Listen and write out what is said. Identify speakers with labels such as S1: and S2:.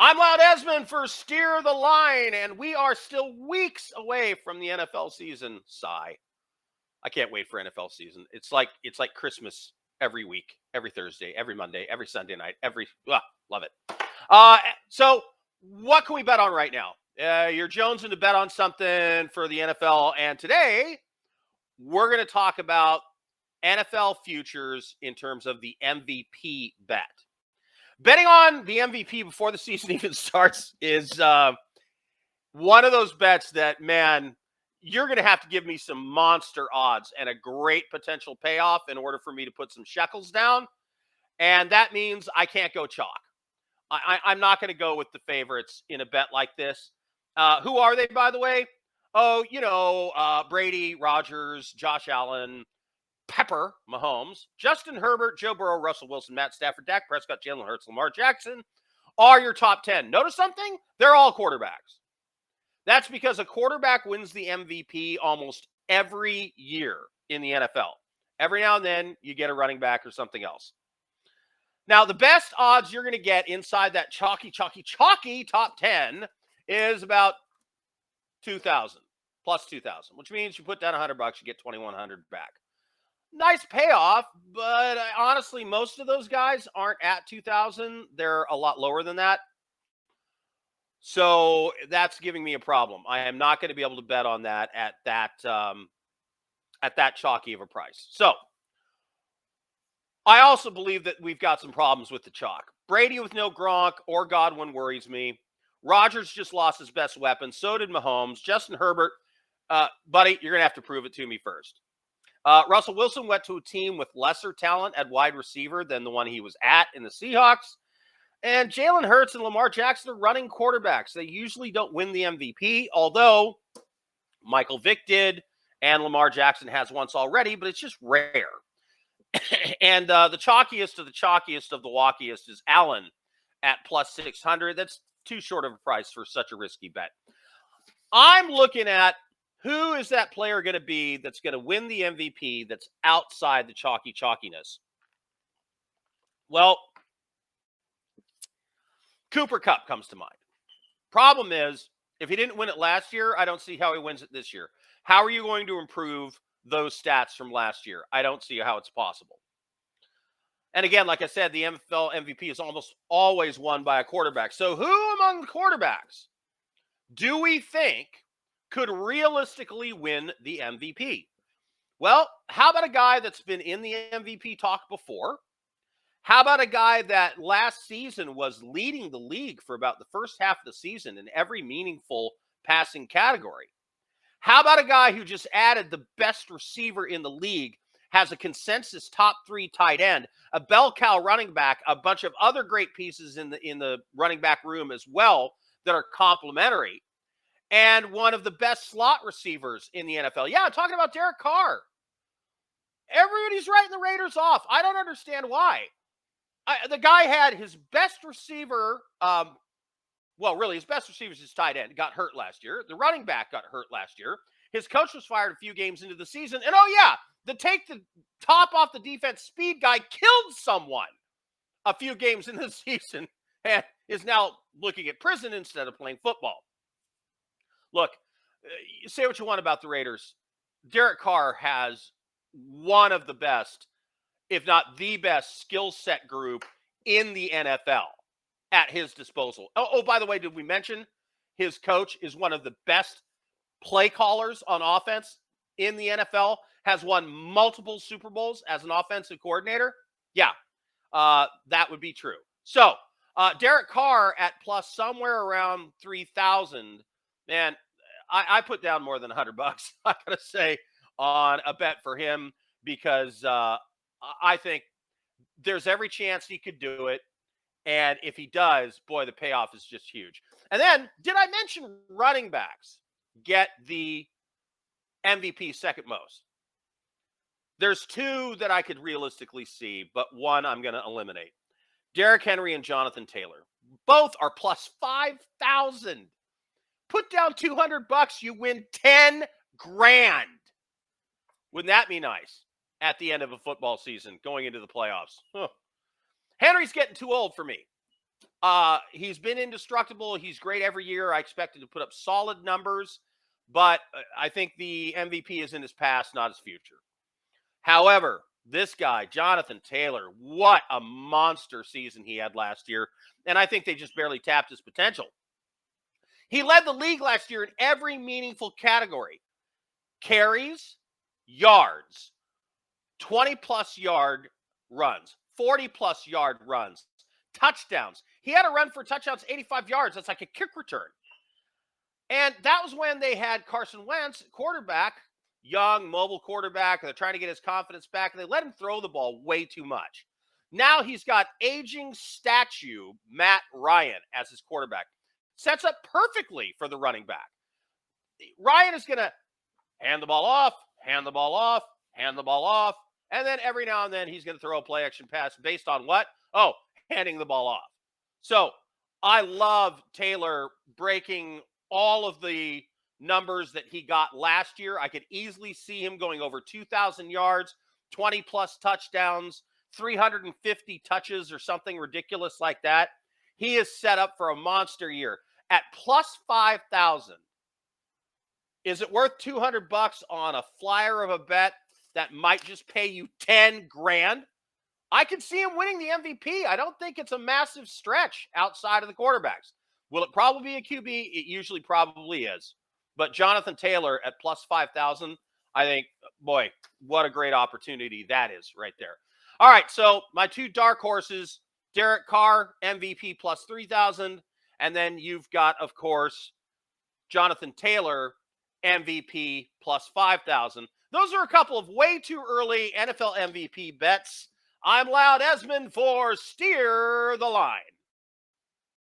S1: I'm Loud Esmond for Steer the Line, and we are still weeks away from the NFL season. Sigh. I can't wait for NFL season. It's like Christmas every week, every Thursday, every Monday, every Sunday night, love it. So what can we bet on right now? You're jonesing to bet on something for the NFL, and today we're going to talk about NFL futures in terms of the MVP bet. Betting on the MVP before the season even starts is one of those bets that, man, you're going to have to give me some monster odds and a great potential payoff in order for me to put some shekels down. And that means I can't go chalk. I'm not going to go with the favorites in a bet like this. Who are they, by the way? Oh, Brady, Rodgers, Josh Allen, Pepper, Mahomes, Justin Herbert, Joe Burrow, Russell Wilson, Matt Stafford, Dak Prescott, Jalen Hurts, Lamar Jackson are your top 10. Notice something? They're all quarterbacks. That's because a quarterback wins the MVP almost every year in the NFL. Every now and then, you get a running back or something else. Now, the best odds you're going to get inside that chalky top 10 is about 2,000, plus 2,000, which means you put down $100, you get 2,100 back. Nice payoff, but honestly, most of those guys aren't at 2,000. They're a lot lower than that. So that's giving me a problem. I am not going to be able to bet on that at that chalky of a price. So I also believe that we've got some problems with the chalk. Brady with no Gronk or Godwin worries me. Rodgers just lost his best weapon. So did Mahomes. Justin Herbert, buddy, you're going to have to prove it to me first. Russell Wilson went to a team with lesser talent at wide receiver than the one he was at in the Seahawks. And Jalen Hurts and Lamar Jackson are running quarterbacks. They usually don't win the MVP, although Michael Vick did, and Lamar Jackson has once already, but it's just rare. And the chalkiest of the walkiest is Allen at plus 600. That's too short of a price for such a risky bet. I'm looking at who is that player going to be that's going to win the MVP that's outside the chalkiness. Well, Cooper Kupp comes to mind. Problem is, if he didn't win it last year, I don't see how he wins it this year. How are you going to improve those stats from last year? I don't see how it's possible. And again, like I said, the NFL MVP is almost always won by a quarterback. So who among the quarterbacks do we think could realistically win the MVP? Well, how about a guy that's been in the MVP talk before? How about a guy that last season was leading the league for about the first half of the season in every meaningful passing category? How about a guy who just added the best receiver in the league, has a consensus top 3 tight end, a bell cow running back, a bunch of other great pieces in the running back room as well that are complementary, and one of the best slot receivers in the NFL? Yeah, I'm talking about Derek Carr. Everybody's writing the Raiders off. I don't understand why. The guy had his best receiver, his best receiver is his tight end, got hurt last year. The running back got hurt last year. His coach was fired a few games into the season. And the take the top off the defense speed guy killed someone a few games into the season and is now looking at prison instead of playing football. Look, say what you want about the Raiders. Derek Carr has one of the best, if not the best, skill set group in the NFL at his disposal. Oh, by the way, did we mention his coach is one of the best play callers on offense in the NFL, has won multiple Super Bowls as an offensive coordinator? Yeah, that would be true. So, Derek Carr at plus somewhere around 3,000. Man, I put down more than $100, I got to say, on a bet for him because I think there's every chance he could do it. And if he does, boy, the payoff is just huge. And then, did I mention running backs get the MVP second most? There's 2 that I could realistically see, but one I'm going to eliminate. Derrick Henry and Jonathan Taylor. Both are plus 5,000. Put down $200, you win 10 grand. Wouldn't that be nice at the end of a football season going into the playoffs? Henry's getting too old for me. He's been indestructible. He's great every year. I expect him to put up solid numbers, but I think the MVP is in his past, not his future. However, this guy, Jonathan Taylor, what a monster season he had last year. And I think they just barely tapped his potential. He led the league last year in every meaningful category: carries, yards, 20-plus yard runs, 40-plus yard runs, touchdowns. He had a run for touchdowns, 85 yards. That's like a kick return. And that was when they had Carson Wentz, quarterback, young, mobile quarterback. They're trying to get his confidence back, and they let him throw the ball way too much. Now he's got aging statue Matt Ryan as his quarterback. Sets up perfectly for the running back. Ryan is going to hand the ball off, hand the ball off, hand the ball off, and then every now and then he's going to throw a play action pass based on what? Oh, handing the ball off. So I love Taylor breaking all of the numbers that he got last year. I could easily see him going over 2,000 yards, 20-plus touchdowns, 350 touches or something ridiculous like that. He is set up for a monster year. At plus 5,000, is it worth $200 on a flyer of a bet that might just pay you 10 grand? I can see him winning the MVP. I don't think it's a massive stretch outside of the quarterbacks. Will it probably be a QB? It usually probably is. But Jonathan Taylor at plus 5,000, I think, boy, what a great opportunity that is right there. All right, so my two dark horses, Derek Carr, MVP plus 3,000. And then you've got, of course, Jonathan Taylor, MVP plus 5,000. Those are a couple of way too early NFL MVP bets. I'm Loud Esmond for Steer the Line.